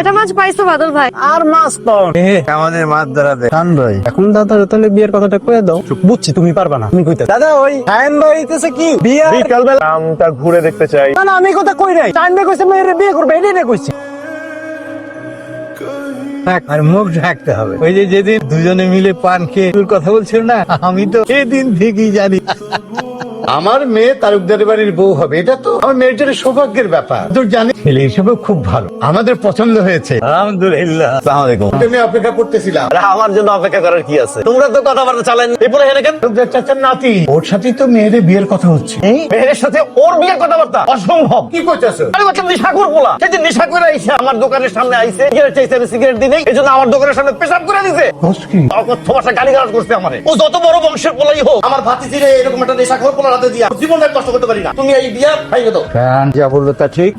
এটা মাছ পাইছো বাদল ভাই? আর মাছ তো আমাদের মাছ ধরাতে খান ভাই। এখন দাদা তাহলে বিয়ের কথাটা কয়ে দাও। বুঝছি তুমি পারবা না, তুমি কইতে দাদা ওই শাহিন ভাই হইতেছে কি বিয়ে বিকালবেলা আমটা ঘুরে দেখতে চাই। না না আমি কথা কই নাই। শাহিন ভাই কইছে মেয়ের বিয়ে করবে, এটাই না কইছে। আর মুখ ঢাকতে হবে। ওই যে যেদিন দুজনে মিলে পান খেয়ে তোর কথা বলছিল না, আমি তো সেদিন থেকেই জানি আমার মেয়ে তালুকদারের বাড়ির বউ হবে। এটা তো আমার মেয়ের জন্য সৌভাগ্যের ব্যাপার। তোর জানি ছেলে হিসেবে খুব ভালো, আমাদের পছন্দ হয়েছে। আলহামদুলিল্লাহ। আসসালামু আলাইকুম। আমি অপেক্ষা করতেছিলাম। আরে আমার জন্য অপেক্ষা করার কি আছে? তোমরা তো কথাবার্তা চালান, এরপরে হেনে কেন? তালুকদার চাচার নাতি, ওর সাথেই তো মেয়েদের বিয়ের কথা হচ্ছে। মেয়ের সাথে ওর বিয়ের কথাবার্তা অসম্ভব। কি করতেছো? আরে বাচ্চা নেশাখোর পোলা, সে যে নেশা করে আইসে আমার দোকানের সামনে আইসে, সিগারেট চাইছে, আমি সিগারেট দিই নাই, এই জন্য আমার দোকানের সামনে পেশাব করে দিছে। অকথ্য ভাষা গালিগালাজ করছে আমারে। ও যত বড় বংশের পোলাই হোক, আমার ভাতিজিরে এরকম একটা নেশাখোর পোলার হাতে দিয়া জীবনটা কষ্ট করতে পারি না। তুমি এই বিয়া খাইবে দাও। যা বললো তা ঠিক।